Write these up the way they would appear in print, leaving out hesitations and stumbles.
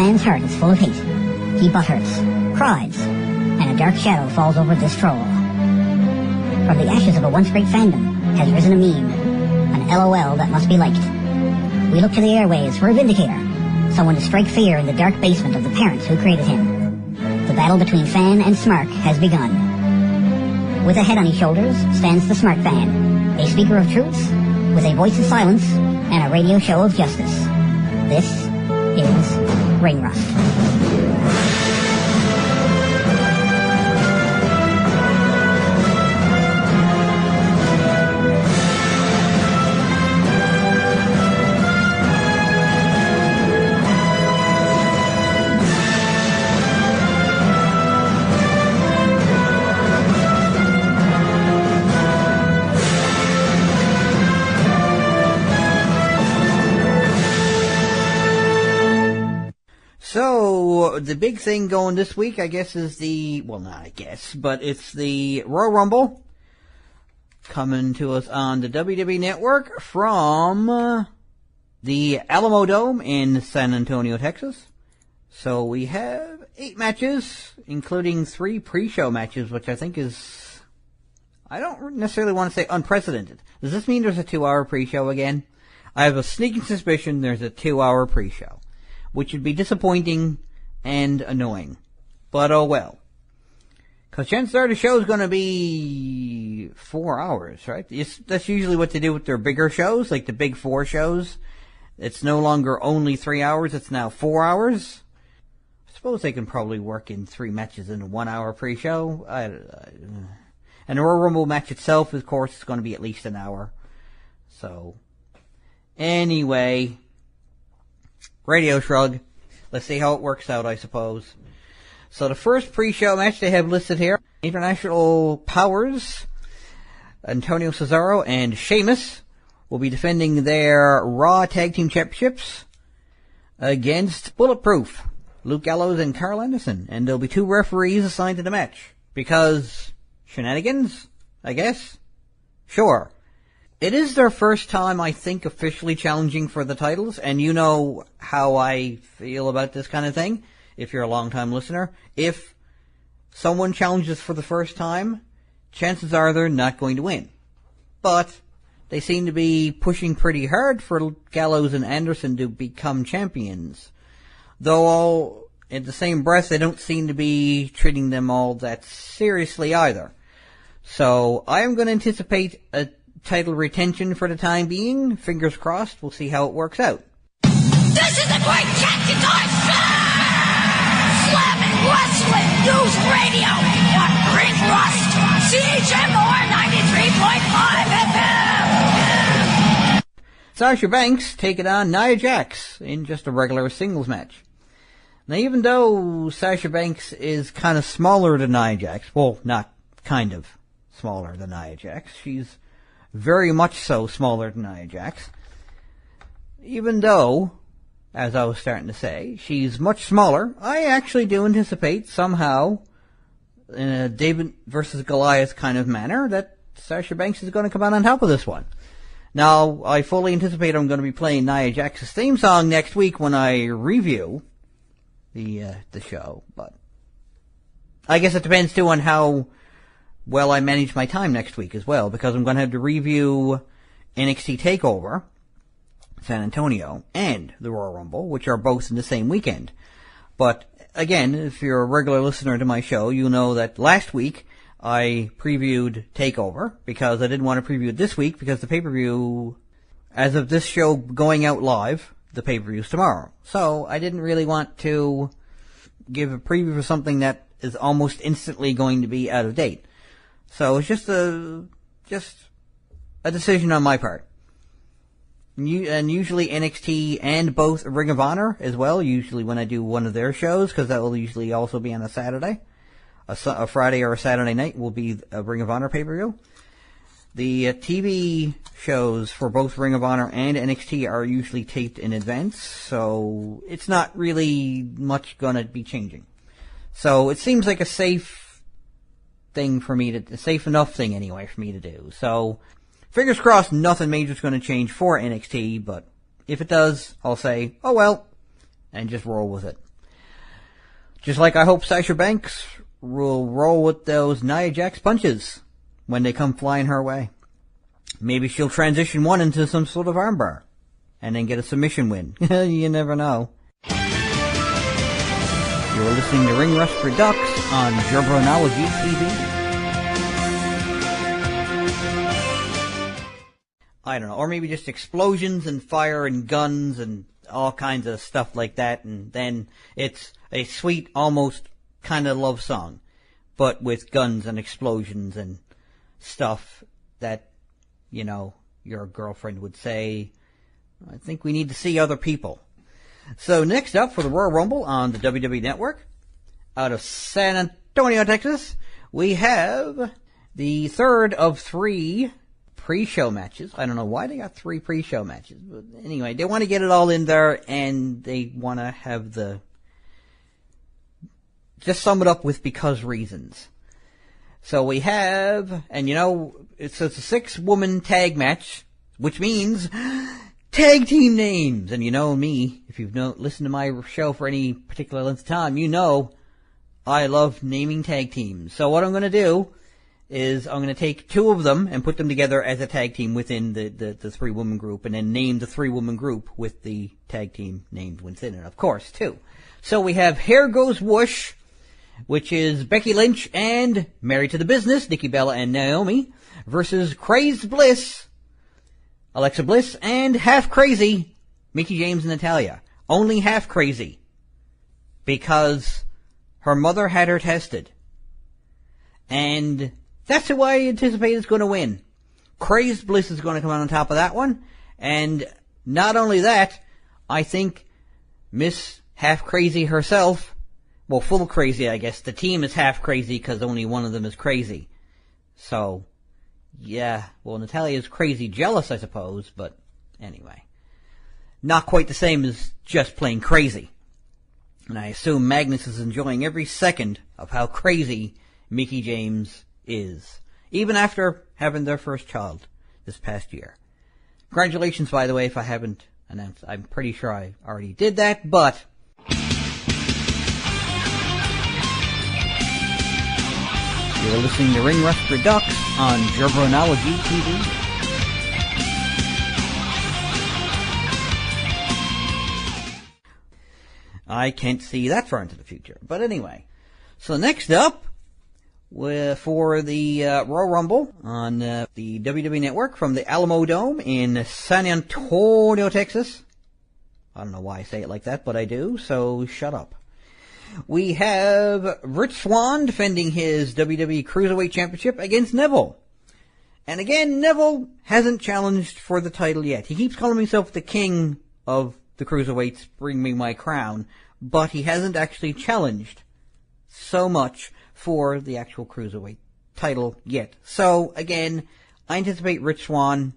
fan's heart is full of hate. He butthurts, cries, and a dark shadow falls over this troll. From the ashes of a once great fandom has risen a meme, an LOL that must be liked. We look to the airwaves for a vindicator, someone to strike fear in the dark basement of the parents who created him. The battle between fan and smart has begun. With a head on his shoulders stands the smart fan, a speaker of truths, with a voice of silence, and a radio show of justice. This is Ring Rust. So, the big thing going this week, I guess, is but it's the Royal Rumble coming to us on the WWE Network from the Alamo Dome in San Antonio, Texas. So we have 8 matches, including 3 pre-show matches, which I think is, I don't necessarily want to say unprecedented. Does this mean there's a 2-hour pre-show again? I have a sneaking suspicion there's a 2-hour pre-show, which would be disappointing and annoying. But oh well. Because chances are the show's going to be 4 hours, right? That's usually what they do with their bigger shows, like the big 4 shows. It's no longer only 3 hours, it's now 4 hours. I suppose they can probably work in 3 matches in a 1-hour pre-show. And the Royal Rumble match itself, of course, is going to be at least an hour. So, anyway, Radio Shrug. Let's see how it works out, I suppose. So the first pre-show match they have listed here, International Powers, Antonio Cesaro and Sheamus will be defending their Raw Tag Team Championships against Bulletproof, Luke Gallows and Carl Anderson. And there'll be 2 referees assigned to the match. Because shenanigans, I guess? Sure. It is their first time, I think, officially challenging for the titles, and you know how I feel about this kind of thing, if you're a long-time listener. If someone challenges for the first time, chances are they're not going to win. But they seem to be pushing pretty hard for Gallows and Anderson to become champions. Though all in the same breath, they don't seem to be treating them all that seriously either. So I am going to anticipate a title retention for the time being. Fingers crossed. We'll see how it works out. This is the Great Catchy Toy Slam and Wrestling News Radio on Ring Rust, CHMR 93.5 FM. Sasha Banks taking on Nia Jax in just a regular singles match. Now, even though Sasha Banks is kind of smaller than Nia Jax, well, not kind of smaller than Nia Jax, she's very much so smaller than Nia Jax. Even though, as I was starting to say, she's much smaller, I actually do anticipate somehow, in a David versus Goliath kind of manner, that Sasha Banks is going to come out on top of this one. Now, I fully anticipate I'm going to be playing Nia Jax's theme song next week when I review the show, but I guess it depends too on how well I manage my time next week as well, because I'm going to have to review NXT TakeOver, San Antonio, and the Royal Rumble, which are both in the same weekend. But again, if you're a regular listener to my show, you know that last week I previewed TakeOver, because I didn't want to preview it this week, because the pay-per-view, as of this show going out live, the pay-per-view is tomorrow. So I didn't really want to give a preview for something that is almost instantly going to be out of date. So it's just a decision on my part. And usually NXT and both Ring of Honor as well, usually when I do one of their shows, because that will usually also be on a Saturday. A Friday or a Saturday night will be a Ring of Honor pay-per-view. The TV shows for both Ring of Honor and NXT are usually taped in advance, so it's not really much going to be changing. So it seems like a safe enough thing anyway for me to do. So fingers crossed nothing major is going to change for NXT, but if it does, I'll say, oh well, and just roll with it. Just like I hope Sasha Banks will roll with those Nia Jax punches when they come flying her way. Maybe she'll transition one into some sort of armbar and then get a submission win. You never know. You're listening to Ring Rust Redux on Jobronology TV. I don't know, or maybe just explosions and fire and guns and all kinds of stuff like that, and then it's a sweet, almost kind of love song, but with guns and explosions and stuff that, you know, your girlfriend would say, I think we need to see other people. So next up for the Royal Rumble on the WWE Network, out of San Antonio, Texas, we have the third of 3 pre-show matches. I don't know why they got 3 pre-show matches, but anyway, they want to get it all in there, and they want to have just sum it up with because reasons. So we have, and you know, it's a 6-woman tag match, which means tag team names. And you know me, if you've listened to my show for any particular length of time, you know I love naming tag teams. So what I'm going to do is I'm going to take 2 of them and put them together as a tag team within the 3-woman group, and then name the 3-woman group with the tag team named within it, of course, too. So we have Hair Goes Whoosh, which is Becky Lynch and Married to the Business, Nikki Bella and Naomi, versus Crazed Bliss, Alexa Bliss, and Half Crazy, Mickie James and Natalya. Only half crazy, because her mother had her tested. And that's who I anticipate is going to win. Crazed Bliss is going to come out on top of that one. And not only that, I think Miss Half Crazy herself, well, full crazy, I guess. The team is half crazy because only one of them is crazy. So, yeah, well, Natalya is crazy jealous, I suppose, but anyway. Not quite the same as just plain crazy. And I assume Magnus is enjoying every second of how crazy Mickie James is, even after having their first child this past year. Congratulations, by the way, if I haven't announced. I'm pretty sure I already did that, but you're listening to Ring Rust Redux on Jobronology TV. I can't see that far into the future. But anyway, so next up, for the Royal Rumble on the WWE Network from the Alamo Dome in San Antonio, Texas. I don't know why I say it like that, but I do, so shut up. We have Rich Swann defending his WWE Cruiserweight Championship against Neville. And again, Neville hasn't challenged for the title yet. He keeps calling himself the king of the Cruiserweights, bring me my crown, but he hasn't actually challenged so much for the actual Cruiserweight title yet. So, again, I anticipate Rich Swann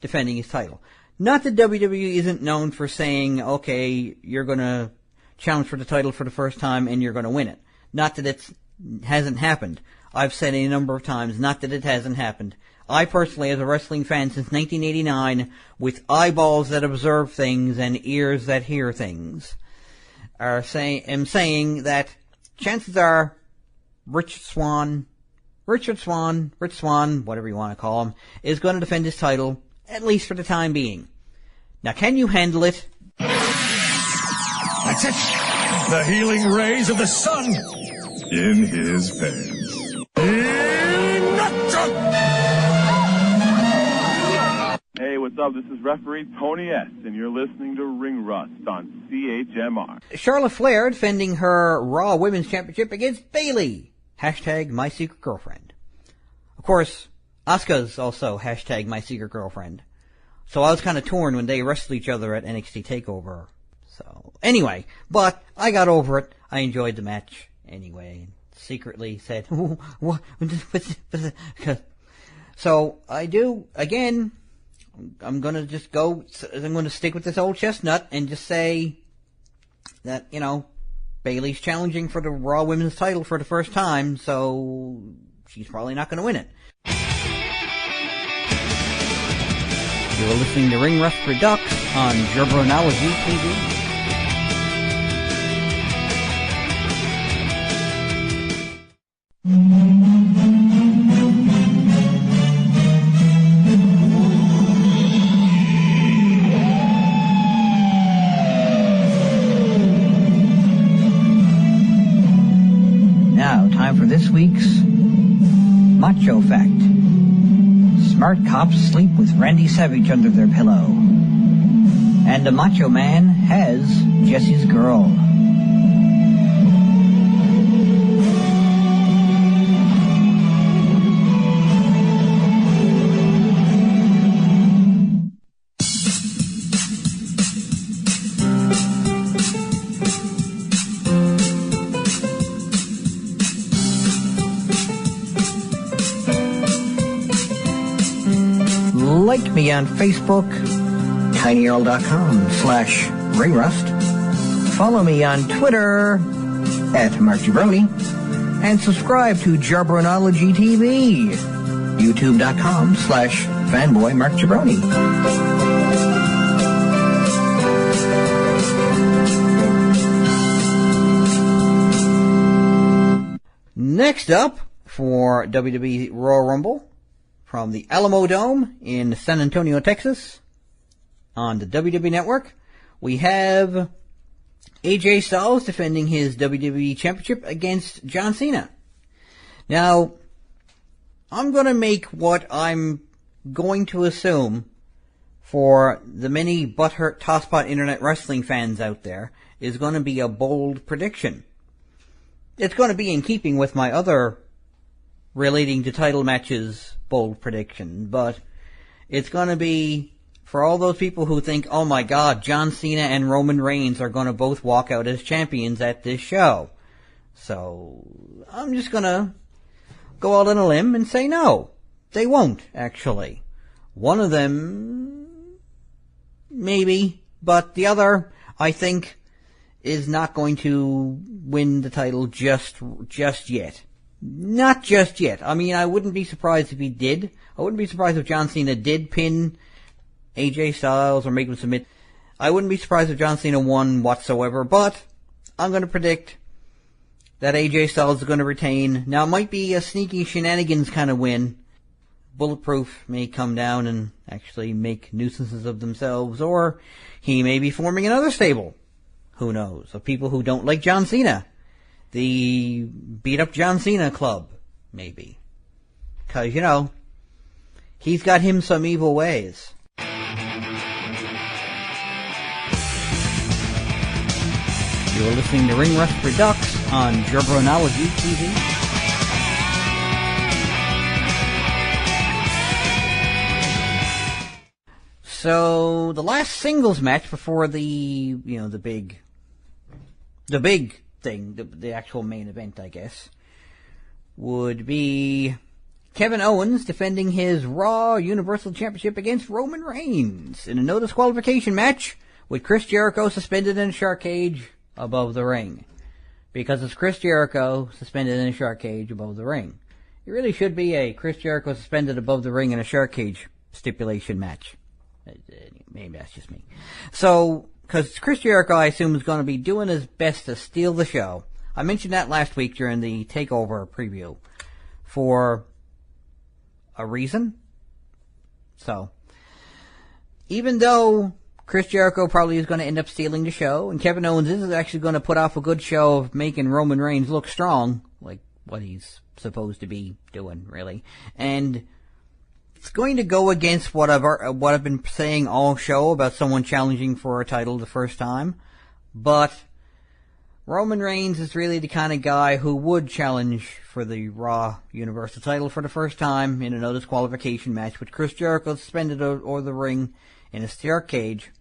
defending his title. Not that WWE isn't known for saying, okay, you're going to challenge for the title for the first time and you're going to win it. Not that it hasn't happened. I've said a number of times, not that it hasn't happened. I personally, as a wrestling fan since 1989, with eyeballs that observe things and ears that hear things, am saying that chances are Richard Swann, whatever you want to call him, is going to defend his title, at least for the time being. Now, can you handle it? That's it. The healing rays of the sun in his pants. Hey, what's up? This is referee Tony S., and you're listening to Ring Rust on CHMR. Charlotte Flair defending her Raw Women's Championship against Bayley. Hashtag my secret girlfriend. Of course, Asuka's also hashtag my secret girlfriend. So I was kind of torn when they wrestled each other at NXT TakeOver. So, anyway, but I got over it. I enjoyed the match anyway. Secretly said, what? So, I do, again, I'm gonna stick with this old chestnut and just say that, you know, Bayley's challenging for the Raw Women's title for the first time, so she's probably not gonna win it. You're listening to Ring Rust Redux on Jobronology TV. time for this week's Macho Fact. Smart cops sleep with Randy Savage under their pillow. And a macho man has Jesse's girl. Like me on Facebook, tinyurl.com/RayRust. Follow me on Twitter @MarkJabroni. And subscribe to Jabronology TV, youtube.com/fanboyMarkJabroni. Next up for WWE Royal Rumble, from the Alamo Dome in San Antonio, Texas, on the WWE Network, we have AJ Styles defending his WWE Championship against John Cena. Now, I'm going to make what I'm going to assume for the many butthurt tosspot internet wrestling fans out there is going to be a bold prediction. It's going to be in keeping with my other relating to title matches bold prediction, but it's going to be for all those people who think, oh my god, John Cena and Roman Reigns are going to both walk out as champions at this show. So I'm just going to go out on a limb and say no, they won't actually. One of them maybe, but the other I think is not going to win the title just yet. Not just yet. I mean, I wouldn't be surprised if he did. I wouldn't be surprised if John Cena did pin AJ Styles or make him submit. I wouldn't be surprised if John Cena won whatsoever, but I'm going to predict that AJ Styles is going to retain. Now, it might be a sneaky shenanigans kind of win. Bulletproof may come down and actually make nuisances of themselves, or he may be forming another stable. Who knows? Of people who don't like John Cena. The beat-up John Cena club, maybe. Because, you know, he's got him some evil ways. You're listening to Ring Rust Redux on Jabronology TV. So, the last singles match before the big thing, the actual main event, I guess, would be Kevin Owens defending his Raw Universal Championship against Roman Reigns in a no disqualification match with Chris Jericho suspended in a shark cage above the ring. Because it's Chris Jericho suspended in a shark cage above the ring. It really should be a Chris Jericho suspended above the ring in a shark cage stipulation match. Maybe that's just me. So, because Chris Jericho, I assume, is going to be doing his best to steal the show. I mentioned that last week during the TakeOver preview. For a reason. So, even though Chris Jericho probably is going to end up stealing the show, and Kevin Owens is actually going to put off a good show of making Roman Reigns look strong, like what he's supposed to be doing, really. And it's going to go against what I've been saying all show about someone challenging for a title the first time. But Roman Reigns is really the kind of guy who would challenge for the Raw Universal title for the first time in a no disqualification match with Chris Jericho suspended over the ring in a shark cage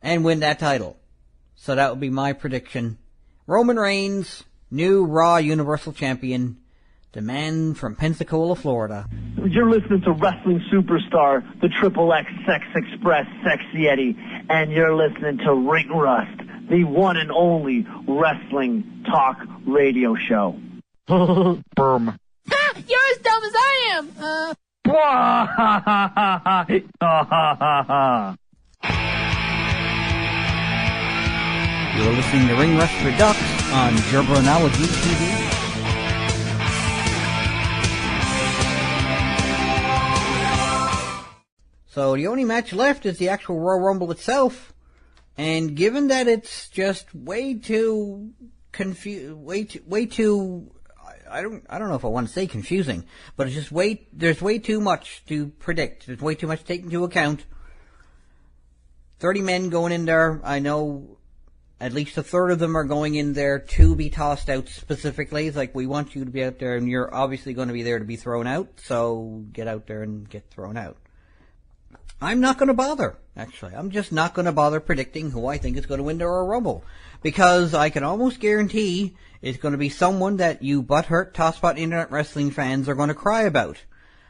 and win that title. So that would be my prediction. Roman Reigns, new Raw Universal Champion, the man from Pensacola, Florida. You're listening to wrestling superstar, the Triple X Sex Express Sexy Eddie, and you're listening to Ring Rust, the one and only wrestling talk radio show. Boom. You're as dumb as I am! You're listening to Ring Rust Redux on Jabronology TV. So the only match left is the actual Royal Rumble itself, and given that it's just way too I don't know if I want to say confusing, but it's just there's way too much to predict. There's way too much to take into account. 30 men going in there. I know at least a third of them are going in there to be tossed out specifically. It's like, we want you to be out there, and you're obviously going to be there to be thrown out, so get out there and get thrown out. I'm not going to bother, actually. I'm just not going to bother predicting who I think is going to win the Royal Rumble, because I can almost guarantee it's going to be someone that you butthurt tosspot internet wrestling fans are going to cry about.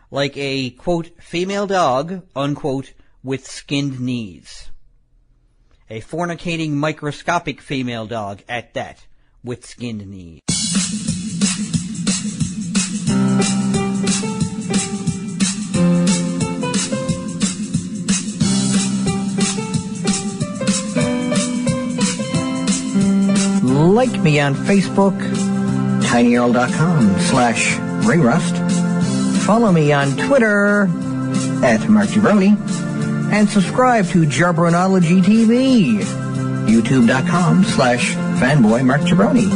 Like a, quote, female dog, unquote, with skinned knees. A fornicating microscopic female dog at that, with skinned knees. Like me on Facebook, tinyurl.com/ringrust. Follow me on Twitter at Mark Jabroni. And subscribe to Jabronology TV, youtube.com/fanboy Mark Jabroni.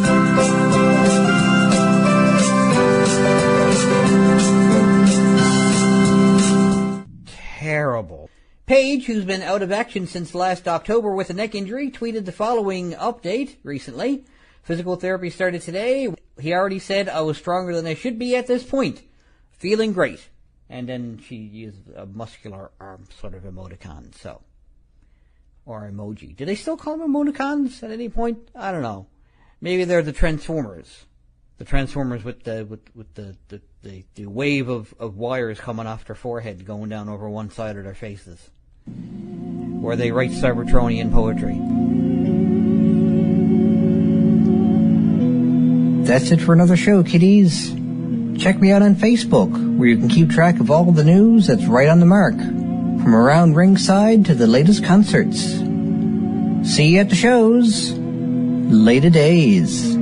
Terrible. Paige, who's been out of action since last October with a neck injury, tweeted the following update recently. Physical therapy started today. He already said, I was stronger than I should be at this point. Feeling great. And then she used a muscular arm sort of emoticon, so. Or emoji. Do they still call them emoticons at any point? I don't know. Maybe they're the Transformers. The Transformers with the wave of wires coming off their forehead going down over one side of their faces. Where they write Cybertronian poetry. That's it for another show, kiddies. Check me out on Facebook, where you can keep track of all the news that's right on the mark, from around ringside to the latest concerts. See you at the shows. Later days.